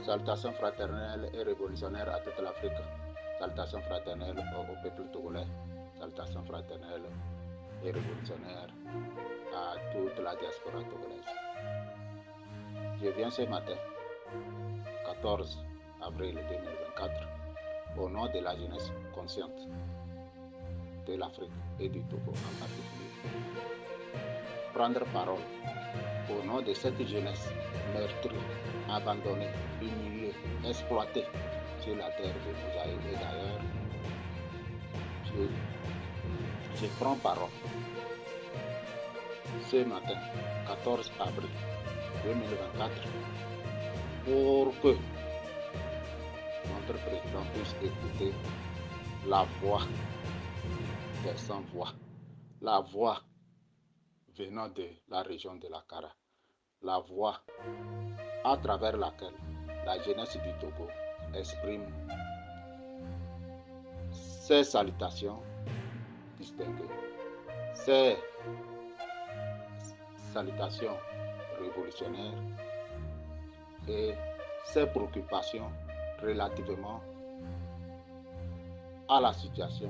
Salutations fraternelles et révolutionnaires à toute l'Afrique. Salutations fraternelles au peuple togolais. Salutations fraternelles et révolutionnaires à toute la diaspora togolaise. Je viens ce matin, 14 avril 2024, au nom de la jeunesse consciente de l'Afrique et du Togo en particulier, prendre parole au nom de cette jeunesse meurtrie, abandonnée, humiliée, exploitée sur la terre de nos aïeux. Et d'ailleurs, je prends parole ce matin, 14 avril 2024, pour que notre président puisse écouter la voix des sans-voix, la voix venant de la région de la Kara, la voix à travers laquelle la jeunesse du Togo exprime ses salutations distinguées, ses salutations révolutionnaires et ses préoccupations relativement à la situation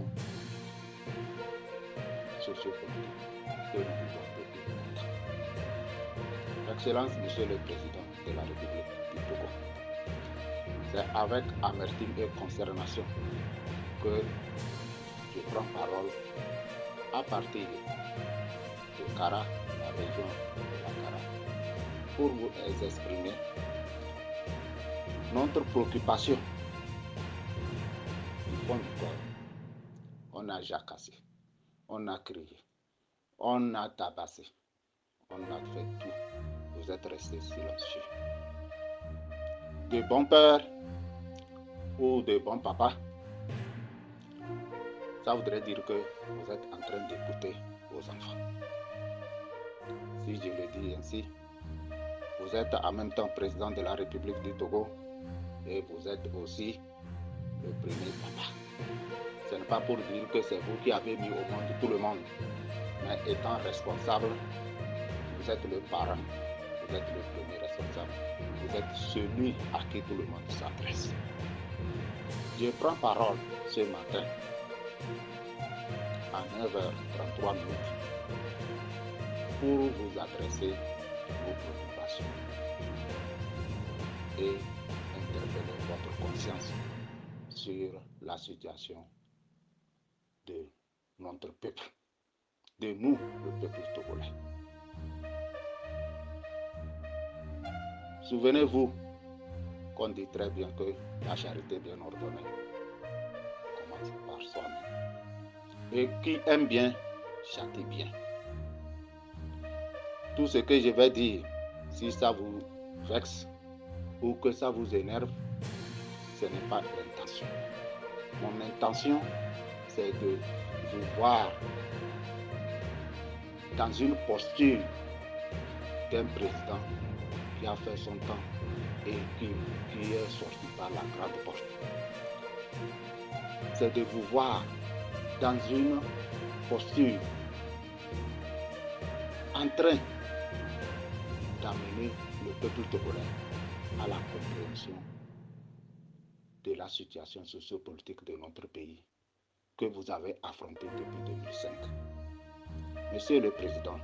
sociopolitique que nous vivons depuis longtemps. Excellence, Monsieur le Président de la République du Togo, c'est avec amertume et consternation que je prends parole à partir de Kara, la région de la Kara, pour vous exprimer notre préoccupation du fond du corps. On a jacassé, on a crié, on a tabassé, on a fait tout. Vous êtes restés silencieux. De bons pères ou de bons papas, ça voudrait dire que vous êtes en train d'écouter vos enfants. Si je le dis ainsi, vous êtes en même temps président de la République du Togo et vous êtes aussi le premier papa. Ce n'est pas pour dire que c'est vous qui avez mis au monde tout le monde, mais étant responsable, vous êtes le parent, vous êtes le premier responsable, vous êtes celui à qui tout le monde s'adresse. Je prends parole ce matin à 9h33 pour vous adresser vos préoccupations et interpeller votre conscience sur la situation de notre peuple, de nous, le peuple togolais. Souvenez-vous qu'on dit très bien que la charité bien ordonnée commence par soi-même. Et qui aime bien, châtie bien. Tout ce que je vais dire, si ça vous vexe ou que ça vous énerve, ce n'est pas l'intention. Mon intention, c'est de vous voir dans une posture d'un président qui a fait son temps et qui est sorti par la grande porte. C'est de vous voir dans une posture en train d'amener le peuple togolais à la compréhension de la situation sociopolitique de notre pays que vous avez affrontée depuis 2005. Monsieur le Président,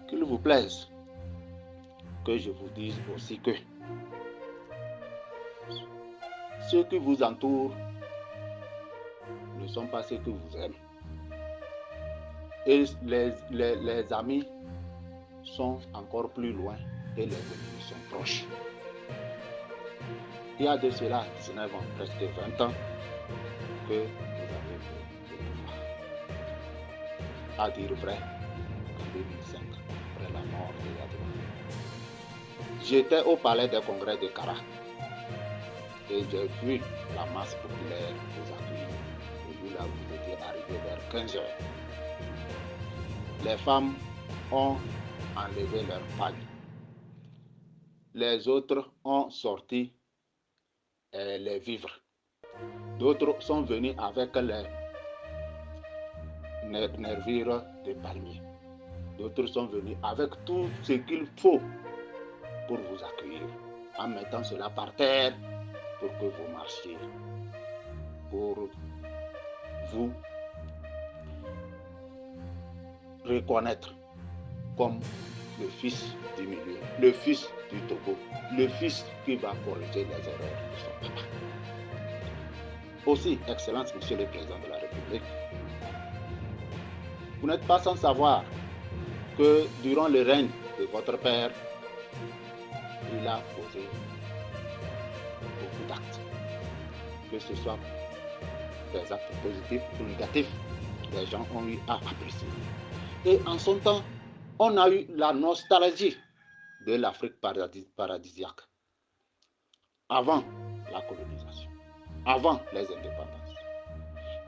qu'il vous plaise que je vous dise aussi que ceux qui vous entourent ne sont pas ceux que vous aimez. Et les amis sont encore plus loin et les ennemis sont proches. Il y a de cela 19 ans, presque 20 ans, que vous avez pris le pouvoir. À dire vrai, en 2005, après la mort de Yadouan, j'étais au palais des congrès de Kara et j'ai vu la masse populaire vous accueillir. Et vous là, vous étiez arrivé vers 15 heures. Les femmes ont enlevé leur pagne. Les autres ont sorti les vivres. D'autres sont venus avec les nervures de palmier. D'autres sont venus avec tout ce qu'il faut pour vous accueillir en mettant cela par terre pour que vous marchiez, pour vous reconnaître comme le fils du milieu, le fils du Togo, le fils qui va corriger les erreurs de son papa. Aussi, Excellence, Monsieur le Président de la République, vous n'êtes pas sans savoir que durant le règne de votre père, il a posé beaucoup d'actes, que ce soit des actes positifs ou négatifs, les gens ont eu à apprécier. Et en son temps, on a eu la nostalgie de l'Afrique paradisiaque, avant la colonisation, avant les indépendances.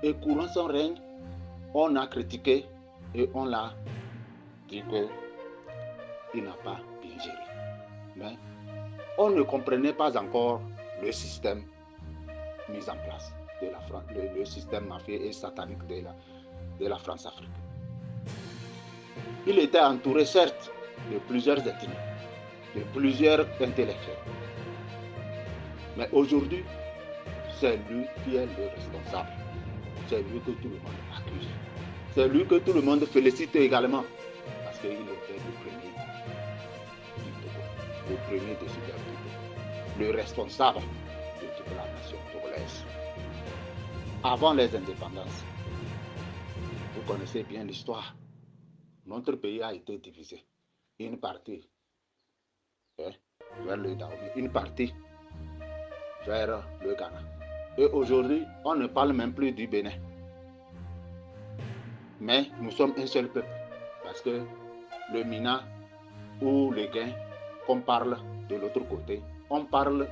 Et courant son règne, on a critiqué et on l'a dit qu'il n'a pas bien géré. Mais on ne comprenait pas encore le système mis en place de la France, le système mafieux et satanique de la France-Afrique. Il était entouré, certes, de plusieurs ethnies, de plusieurs intellectuels. Mais aujourd'hui, c'est lui qui est le responsable. C'est lui que tout le monde accuse. C'est lui que tout le monde félicite également. Parce qu'il était le premier du Togo, le premier de Super Togo, le responsable de toute la nation togolaise. Avant les indépendances, vous connaissez bien l'histoire. Notre pays a été divisé. Une partie vers le Dahomey, une partie vers le Ghana. Et aujourd'hui, on ne parle même plus du Bénin. Mais nous sommes un seul peuple. Parce que le Mina ou le Guin, qu'on parle de l'autre côté, on parle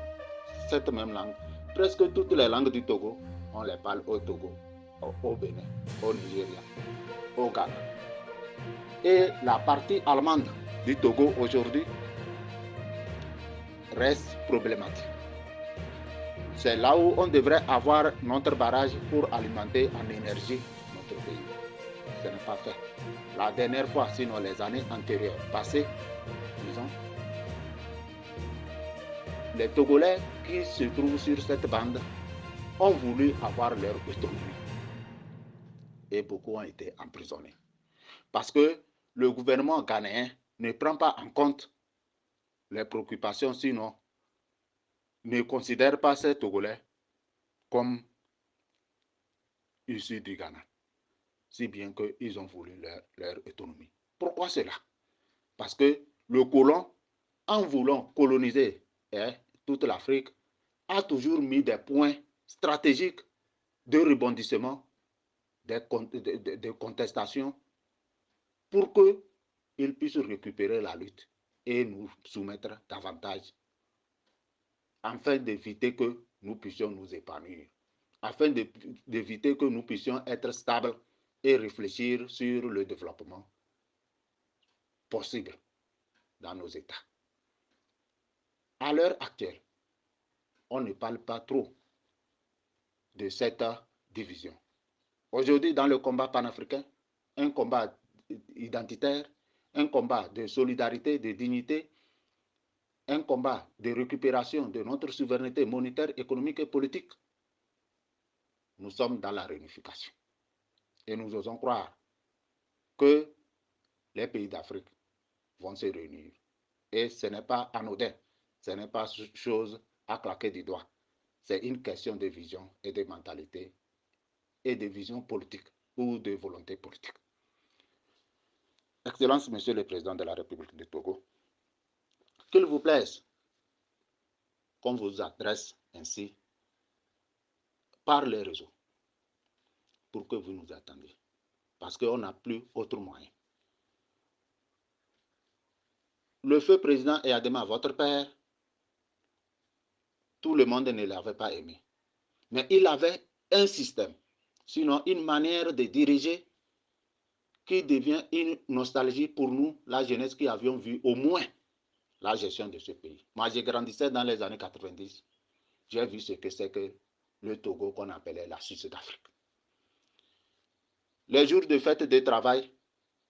cette même langue. Presque toutes les langues du Togo, on les parle au Togo, au Bénin, au Nigeria, au Ghana. Et la partie allemande du Togo aujourd'hui reste problématique. C'est là où on devrait avoir notre barrage pour alimenter en énergie notre pays. Ce n'est pas fait. La dernière fois, sinon les années antérieures, passées, disons, les Togolais qui se trouvent sur cette bande ont voulu avoir leur autonomie. Et beaucoup ont été emprisonnés. Parce que le gouvernement ghanéen ne prend pas en compte les préoccupations, sinon ne considère pas ces Togolais comme issus du Ghana. Si bien qu'ils ont voulu leur autonomie. Pourquoi cela? Parce que le colon, en voulant coloniser toute l'Afrique, a toujours mis des points stratégiques de rebondissement, de contestation, pour qu'ils puissent récupérer la lutte et nous soumettre davantage, afin d'éviter que nous puissions nous épanouir, afin d'éviter que nous puissions être stables et réfléchir sur le développement possible dans nos États. À l'heure actuelle, on ne parle pas trop de cette division. Aujourd'hui, dans le combat panafricain, un combat identitaire, un combat de solidarité, de dignité, un combat de récupération de notre souveraineté monétaire, économique et politique, nous sommes dans la réunification. Et nous osons croire que les pays d'Afrique vont se réunir. Et ce n'est pas anodin, ce n'est pas chose à claquer du doigt. C'est une question de vision et de mentalité et de vision politique ou de volonté politique. Excellence, Monsieur le Président de la République du Togo, qu'il vous plaise qu'on vous adresse ainsi par les réseaux pour que vous nous attendiez. Parce qu'on n'a plus autre moyen. Le feu président Eyadema, votre père, tout le monde ne l'avait pas aimé. Mais il avait un système, sinon une manière de diriger qui devient une nostalgie pour nous, la jeunesse qui avions vu au moins la gestion de ce pays. Moi, j'ai grandi dans les années 90. J'ai vu ce que c'est que le Togo qu'on appelait la Suisse d'Afrique. Les jours de fête de travail,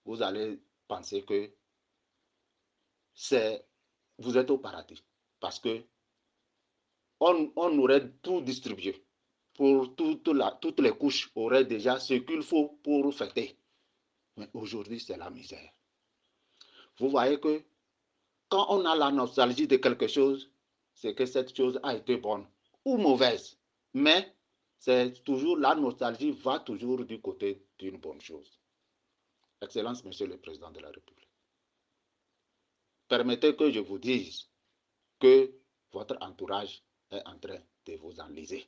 vous allez penser que vous êtes au paradis. Parce que on aurait tout distribué. Pour toutes les couches auraient déjà ce qu'il faut pour fêter. Mais aujourd'hui, c'est la misère. Vous voyez que quand on a la nostalgie de quelque chose, c'est que cette chose a été bonne ou mauvaise. Mais c'est toujours, la nostalgie va toujours du côté d'une bonne chose. Excellence, Monsieur le Président de la République. Permettez que je vous dise que votre entourage est en train de vous enliser,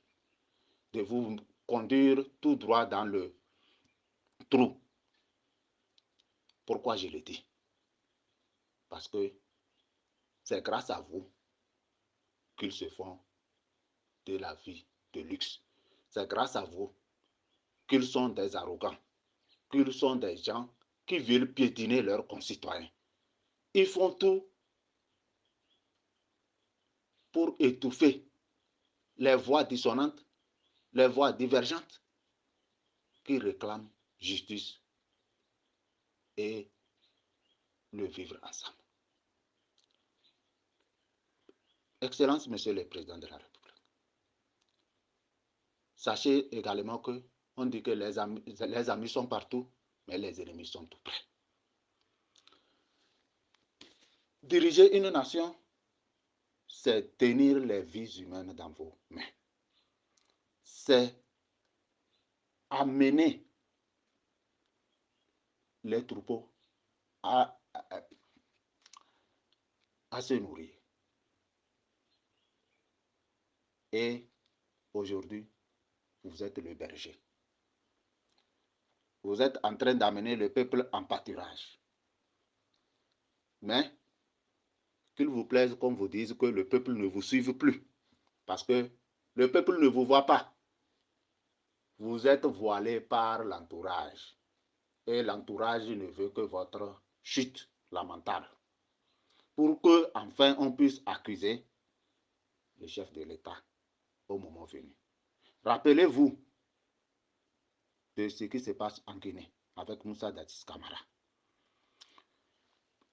de vous conduire tout droit dans le trou. Pourquoi je le dis? Parce que c'est grâce à vous qu'ils se font de la vie de luxe. C'est grâce à vous qu'ils sont des arrogants, qu'ils sont des gens qui veulent piétiner leurs concitoyens. Ils font tout pour étouffer les voix dissonantes, les voix divergentes qui réclament justice et le vivre ensemble. Excellence, Monsieur le Président de la République. Sachez également que on dit que les amis sont partout, mais les ennemis sont tout près. Diriger une nation, c'est tenir les vies humaines dans vos mains. C'est amener les troupeaux à se nourrir. Et aujourd'hui, vous êtes le berger. Vous êtes en train d'amener le peuple en pâturage. Mais qu'il vous plaise qu'on vous dise que le peuple ne vous suive plus. Parce que le peuple ne vous voit pas. Vous êtes voilé par l'entourage. Et l'entourage ne veut que votre chute lamentable. Pour que, enfin, on puisse accuser le chef de l'État au moment venu. Rappelez-vous de ce qui se passe en Guinée avec Moussa Dadis Camara.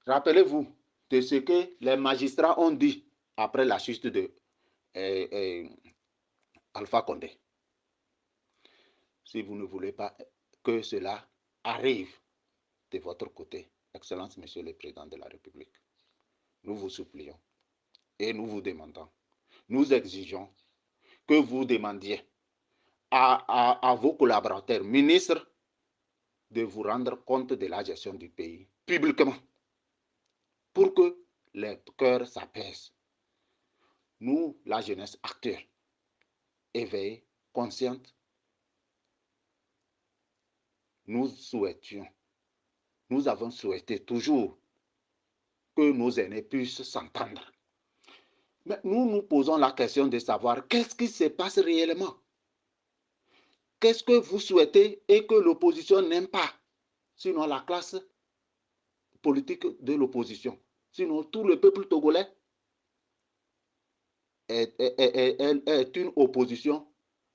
Rappelez-vous de ce que les magistrats ont dit après la chute de Alpha Condé. Si vous ne voulez pas que cela arrive de votre côté, Excellence, Monsieur le Président de la République, nous vous supplions et nous vous demandons, nous exigeons que vous demandiez à vos collaborateurs ministres de vous rendre compte de la gestion du pays publiquement pour que les cœurs s'apaisent. Nous, la jeunesse actuelle, éveillée, consciente, nous avons souhaité toujours que nos aînés puissent s'entendre. Mais nous nous posons la question de savoir qu'est-ce qui se passe réellement. Qu'est-ce que vous souhaitez et que l'opposition n'aime pas? Sinon la classe politique de l'opposition. Sinon tout le peuple togolais est une opposition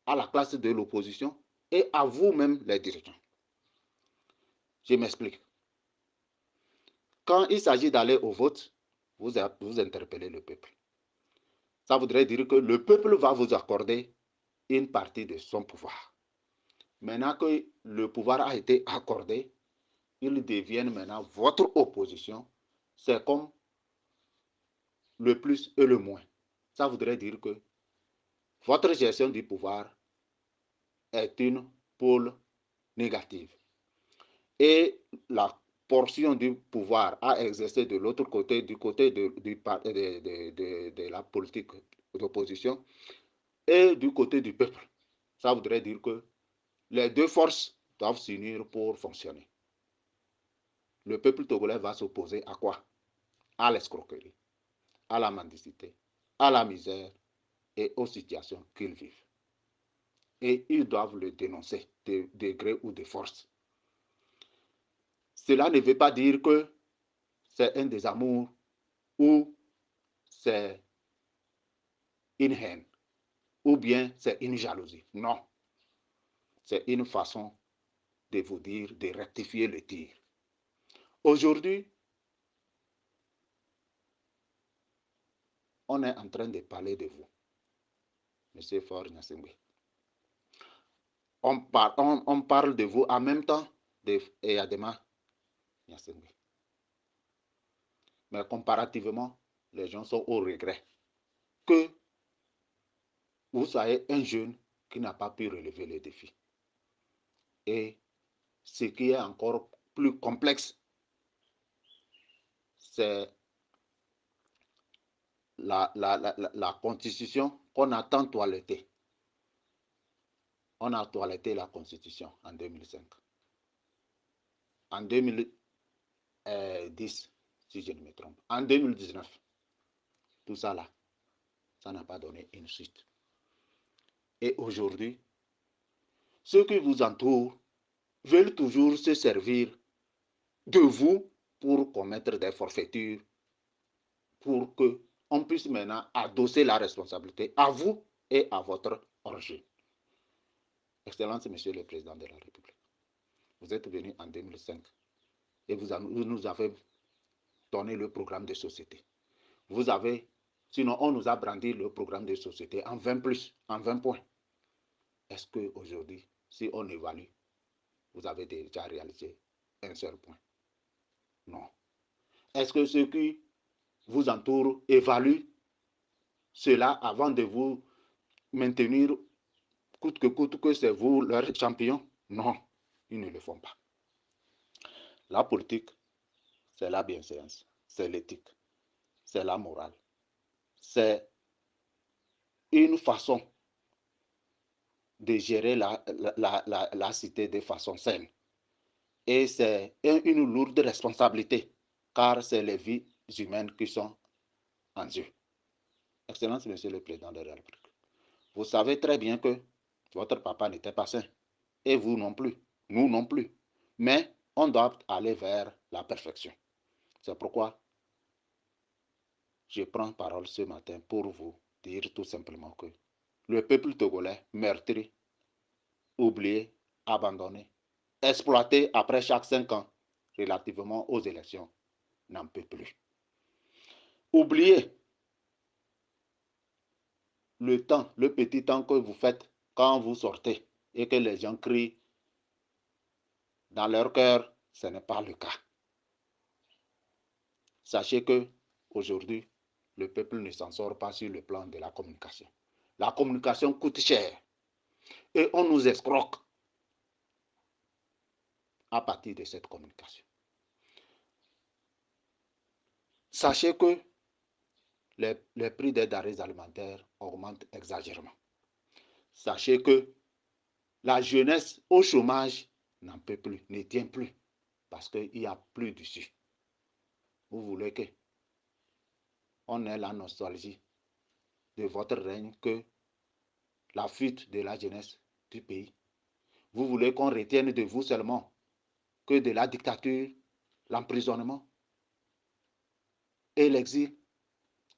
à la classe de l'opposition et à vous-même les dirigeants. Je m'explique. Quand il s'agit d'aller au vote, vous interpellez le peuple. Ça voudrait dire que le peuple va vous accorder une partie de son pouvoir. Maintenant que le pouvoir a été accordé, ils deviennent maintenant votre opposition. C'est comme le plus et le moins. Ça voudrait dire que votre gestion du pouvoir est une pôle négative. Et la portion du pouvoir à exercer de l'autre côté, du côté de la politique d'opposition et du côté du peuple. Ça voudrait dire que les deux forces doivent s'unir pour fonctionner. Le peuple togolais va s'opposer à quoi? À l'escroquerie, à la mendicité, à la misère et aux situations qu'ils vivent. Et ils doivent le dénoncer de gré ou de force. Cela ne veut pas dire que c'est un désamour ou c'est une haine ou bien c'est une jalousie. Non. C'est une façon de vous dire, de rectifier le tir. Aujourd'hui, on est en train de parler de vous. M. Faure Gnassingbé. On parle de vous en même temps de Eyadema Gnassingbé. Mais comparativement, les gens sont au regret que vous soyez un jeune qui n'a pas pu relever les défis. Et ce qui est encore plus complexe, c'est la constitution qu'on a tant toilettée. On a toiletté la constitution en 2005. En 2010, si je ne me trompe. En 2019, tout ça là, ça n'a pas donné une suite. Et aujourd'hui, ceux qui vous entourent veulent toujours se servir de vous pour commettre des forfaitures, pour qu'on puisse maintenant adosser la responsabilité à vous et à votre origine. Excellence, Monsieur le Président de la République, vous êtes venu en 2005 et vous nous avez donné le programme de société. Vous avez, sinon on nous a brandi le programme de société en 20 points. Est-ce qu'aujourd'hui, si on évalue, vous avez déjà réalisé un seul point? Non. Est-ce que ceux qui vous entourent évaluent cela avant de vous maintenir coûte que c'est vous leur champion? Non, ils ne le font pas. La politique, c'est la bienséance, c'est l'éthique, c'est la morale. C'est une façon de gérer la cité de façon saine. Et c'est une lourde responsabilité, car c'est les vies humaines qui sont en jeu. Excellence, Monsieur le Président de la République, vous savez très bien que votre papa n'était pas sain, et vous non plus, nous non plus. Mais on doit aller vers la perfection. C'est pourquoi je prends parole ce matin pour vous dire tout simplement que le peuple togolais meurtri, oublié, abandonné, exploité après chaque 5 ans relativement aux élections, n'en peut plus. Oubliez le temps, le petit temps que vous faites quand vous sortez et que les gens crient dans leur cœur, ce n'est pas le cas. Sachez que aujourd'hui, le peuple ne s'en sort pas sur le plan de la communication. La communication coûte cher et on nous escroque à partir de cette communication. Sachez que les prix des denrées alimentaires augmentent exagérément. Sachez que la jeunesse au chômage n'en peut plus, ne tient plus, parce qu'il n'y a plus d'issue. Vous voulez que on ait la nostalgie de votre règne que la fuite de la jeunesse du pays. Vous voulez qu'on retienne de vous seulement que de la dictature, l'emprisonnement et l'exil.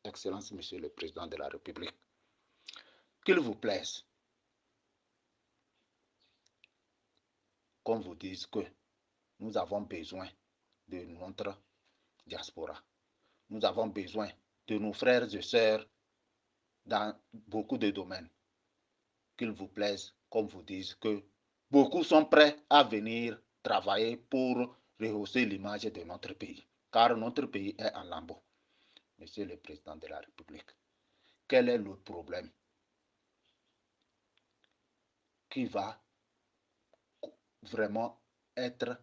Excellence, Monsieur le Président de la République, qu'il vous plaise qu'on vous dise que nous avons besoin de notre diaspora. Nous avons besoin de nos frères et sœurs dans beaucoup de domaines. Qu'il vous plaise qu'on vous dise que beaucoup sont prêts à venir travailler pour rehausser l'image de notre pays, car notre pays est en lambeaux. Monsieur le Président de la République, quel est le problème qui va vraiment être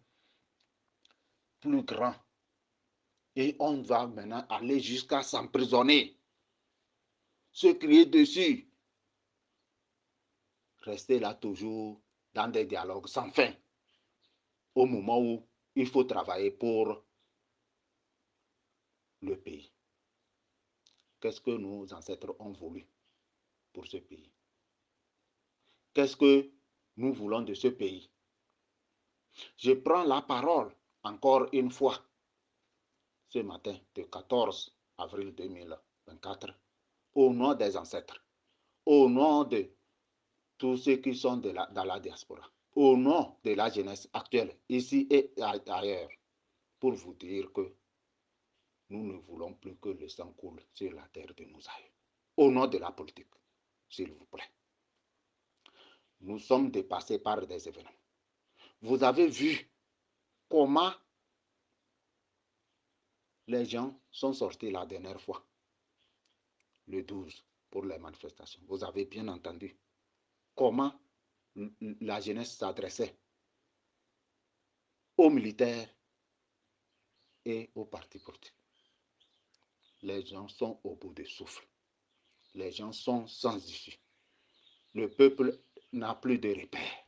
plus grand et on va maintenant aller jusqu'à s'emprisonner, se crier dessus, rester là toujours dans des dialogues sans fin, au moment où il faut travailler pour le pays. Qu'est-ce que nos ancêtres ont voulu pour ce pays? Qu'est-ce que nous voulons de ce pays? Je prends la parole encore une fois ce matin, le 14 avril 2024, au nom des ancêtres, au nom de tous ceux qui sont dans la diaspora, au nom de la jeunesse actuelle, ici et ailleurs, pour vous dire que nous ne voulons plus que le sang coule sur la terre de nos aïeux, au nom de la politique. s'il vous plaît. Nous sommes dépassés par des événements. Vous avez vu comment les gens sont sortis la dernière fois, le 12, pour les manifestations. Vous avez bien entendu comment la jeunesse s'adressait aux militaires et aux partis politiques. Les gens sont au bout de souffle. Les gens sont sans issue. Le peuple n'a plus de repères.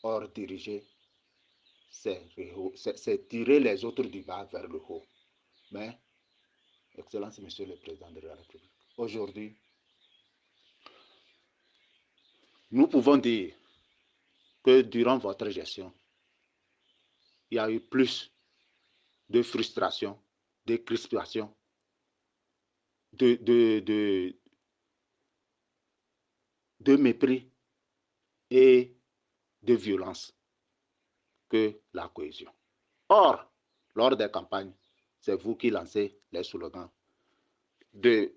Or, diriger, c'est tirer les autres du bas vers le haut. Mais, Excellence, Monsieur le Président de la République, aujourd'hui, nous pouvons dire que durant votre gestion, il y a eu plus de frustration, de crispation, de mépris et de violence que la cohésion. Or, lors des campagnes, c'est vous qui lancez les slogans de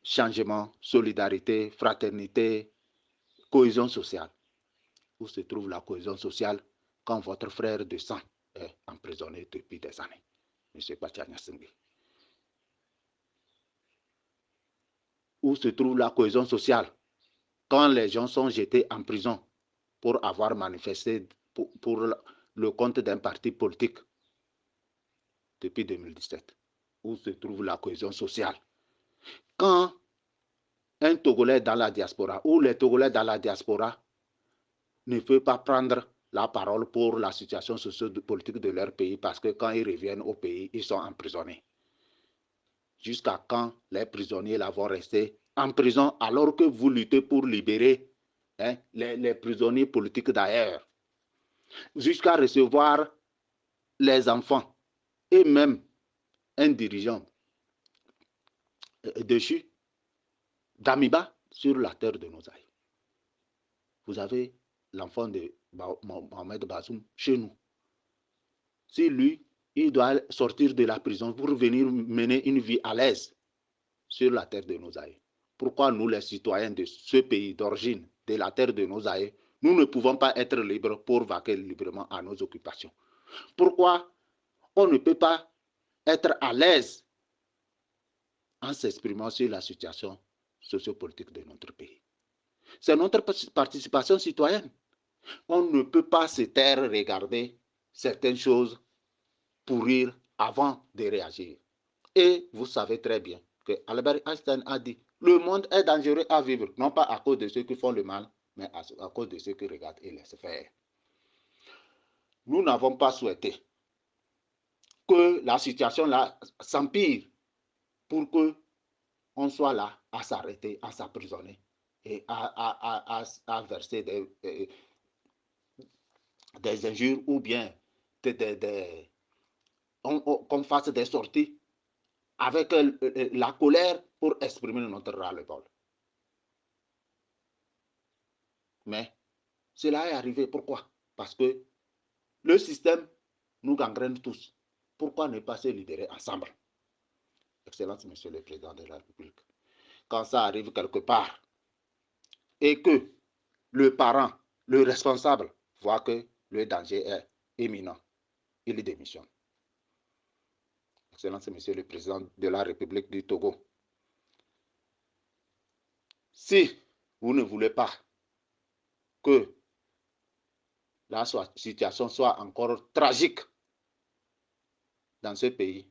changement, solidarité, fraternité, cohésion sociale. Où se trouve la cohésion sociale quand votre frère de sang est emprisonné depuis des années, M. Bachania Singhi? Où se trouve la cohésion sociale quand les gens sont jetés en prison pour avoir manifesté pour le compte d'un parti politique depuis 2017? Où se trouve la cohésion sociale quand un Togolais dans la diaspora ou les Togolais dans la diaspora ne peuvent pas prendre la parole pour la situation socio-politique de leur pays parce que quand ils reviennent au pays, ils sont emprisonnés? Jusqu'à quand les prisonniers là vont rester en prison alors que vous luttez pour libérer les prisonniers politiques d'ailleurs? Jusqu'à recevoir les enfants et même un dirigeant déchu d'Amiba sur la terre de nos aïeux. Vous avez l'enfant de Mohamed Bazoum chez nous. Si lui, il doit sortir de la prison pour venir mener une vie à l'aise sur la terre de nos aïeux, pourquoi nous, les citoyens de ce pays d'origine, de la terre de nos aïeux, nous ne pouvons pas être libres pour vaquer librement à nos occupations? Pourquoi on ne peut pas être à l'aise en s'exprimant sur la situation sociopolitique de notre pays? C'est notre participation citoyenne. On ne peut pas se taire, regarder certaines choses pourrir avant de réagir. Et vous savez très bien que Albert Einstein a dit: le monde est dangereux à vivre, non pas à cause de ceux qui font le mal, mais à cause de ceux qui regardent et laissent faire. Nous n'avons pas souhaité que la situation là s'empire pour que on soit là à s'arrêter, à s'emprisonner et à verser des injures ou bien qu'on fasse des sorties avec la colère pour exprimer notre ras-le-bol. Mais cela est arrivé. Pourquoi? Parce que le système nous gangrène tous. Pourquoi ne pas se libérer ensemble? Excellence, Monsieur le Président de la République. Quand ça arrive quelque part et que le parent, le responsable, voit que le danger est imminent, il démissionne. Excellence, Monsieur le Président de la République du Togo. Si vous ne voulez pas que la situation soit encore tragique dans ce pays,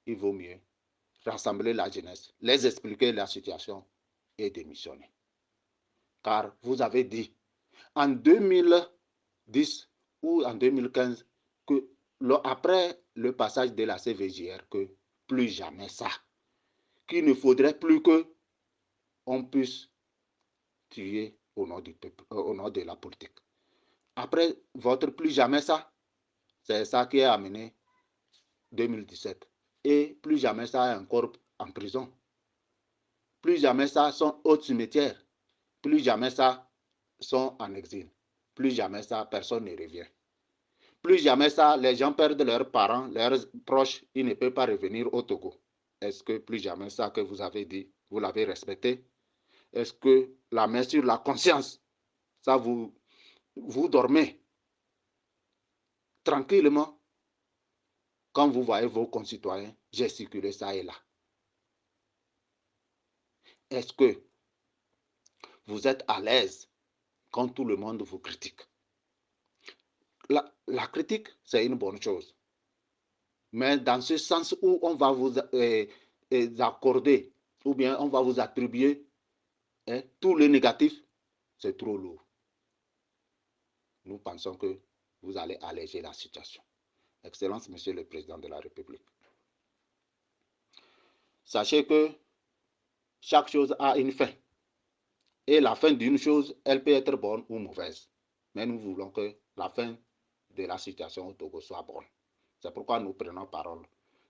il vaut mieux rassembler la jeunesse, les expliquer la situation et démissionner. Car vous avez dit en 2010 ou en 2015 que après le passage de la CVJR, que plus jamais ça, qu'il ne faudrait plus que on puisse tuer au nom du peuple, au nom de la politique. Après votre plus jamais ça, c'est ça qui a amené 2017. Et plus jamais ça est encore en prison. Plus jamais ça sont au cimetière. Plus jamais ça sont en exil. Plus jamais ça, personne ne revient. Plus jamais ça, les gens perdent leurs parents, leurs proches, ils ne peuvent pas revenir au Togo. Est-ce que plus jamais ça que vous avez dit, vous l'avez respecté? Est-ce que la main sur la conscience, ça vous dormez tranquillement quand vous voyez vos concitoyens gesticuler ça et là? Est-ce que vous êtes à l'aise quand tout le monde vous critique? La critique, c'est une bonne chose. Mais dans ce sens où on va vous accorder ou bien on va vous attribuer tout le négatif, c'est trop lourd. Nous pensons que vous allez alléger la situation. Excellence, Monsieur le Président de la République. Sachez que chaque chose a une fin. Et la fin d'une chose, elle peut être bonne ou mauvaise. Mais nous voulons que la fin de la situation au Togo soit bonne. C'est pourquoi nous prenons parole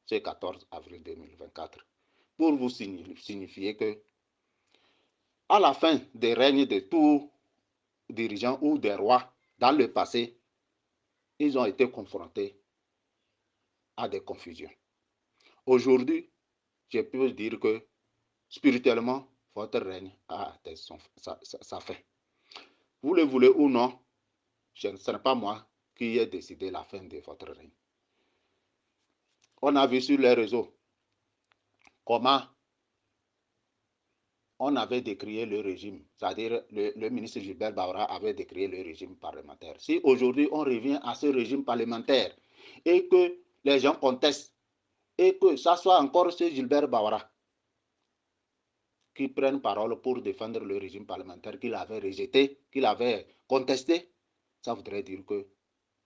ce 14 avril 2024 pour vous signifier que à la fin des règnes de tous dirigeants ou des rois dans le passé, ils ont été confrontés à des confusions. Aujourd'hui, je peux dire que spirituellement, votre règne a atteint sa fin. Vous le voulez ou non, ce n'est pas moi qui ai décidé la fin de votre règne. On a vu sur les réseaux comment on avait décrié le régime, c'est-à-dire le ministre Gilbert Baura avait décrié le régime parlementaire. Si aujourd'hui on revient à ce régime parlementaire et que les gens contestent et que ça soit encore ce Gilbert Baura qui prenne parole pour défendre le régime parlementaire qu'il avait rejeté, qu'il avait contesté, ça voudrait dire que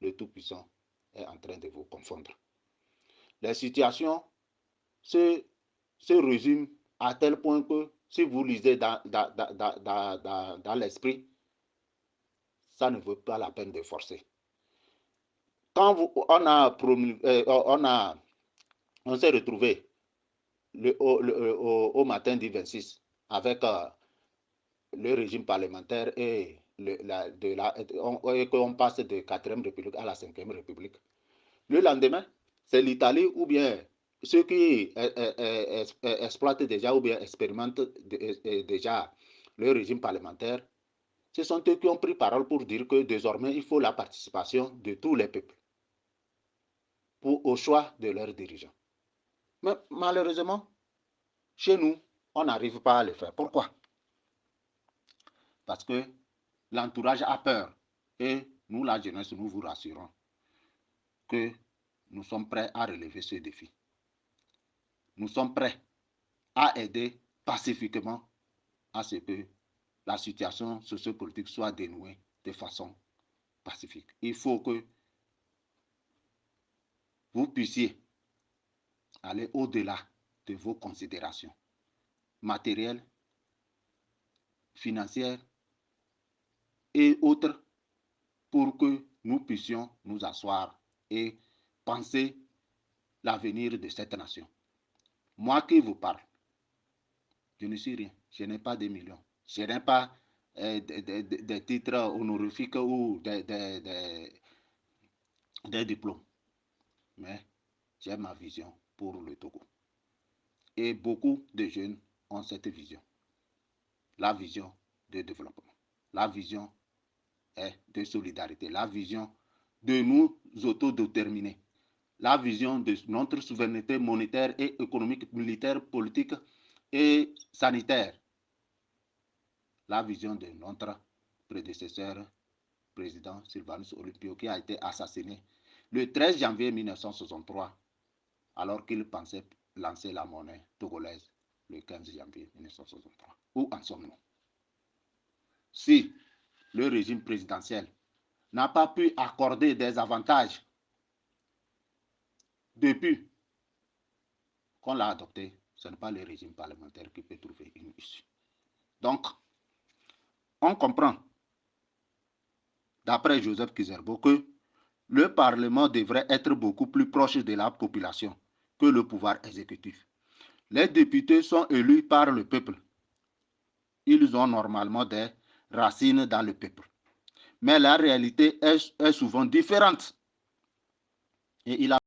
le Tout-Puissant est en train de vous confondre. Les situations se résument à tel point que si vous lisez dans l'esprit, ça ne vaut pas la peine de forcer. Quand on s'est retrouvé au matin du 26 avec le régime parlementaire et qu'on passe de 4e République à la 5e République. Le lendemain, c'est l'Italie ou bien ceux qui exploitent déjà ou bien expérimentent déjà le régime parlementaire. Ce sont eux qui ont pris parole pour dire que désormais, il faut la participation de tous les peuples au choix de leurs dirigeants. Mais malheureusement, chez nous, on n'arrive pas à le faire. Pourquoi? Parce que l'entourage a peur. Et nous, la jeunesse, nous vous rassurons que nous sommes prêts à relever ce défi. Nous sommes prêts à aider pacifiquement à ce que la situation sociopolitique soit dénouée de façon pacifique. Il faut que vous puissiez aller au-delà de vos considérations matérielles, financières et autres pour que nous puissions nous asseoir et penser l'avenir de cette nation. Moi qui vous parle, je ne suis rien, je n'ai pas des millions, je n'ai pas des titres honorifiques ou des diplômes, mais j'ai ma vision pour le Togo. Et beaucoup de jeunes ont cette vision, la vision de développement, la vision de solidarité, la vision de nous autodéterminer, la vision de notre souveraineté monétaire et économique, militaire, politique et sanitaire, la vision de notre prédécesseur, président Sylvanus Olympio, qui a été assassiné le 13 janvier 1963, alors qu'il pensait lancer la monnaie togolaise le 15 janvier 1963. Où en sommes-nous? Si le régime présidentiel n'a pas pu accorder des avantages depuis qu'on l'a adopté, ce n'est pas le régime parlementaire qui peut trouver une issue. Donc, on comprend, d'après Joseph Kizerbo, que le Parlement devrait être beaucoup plus proche de la population que le pouvoir exécutif. Les députés sont élus par le peuple. Ils ont normalement des racines dans le peuple. Mais la réalité est souvent différente. Et il a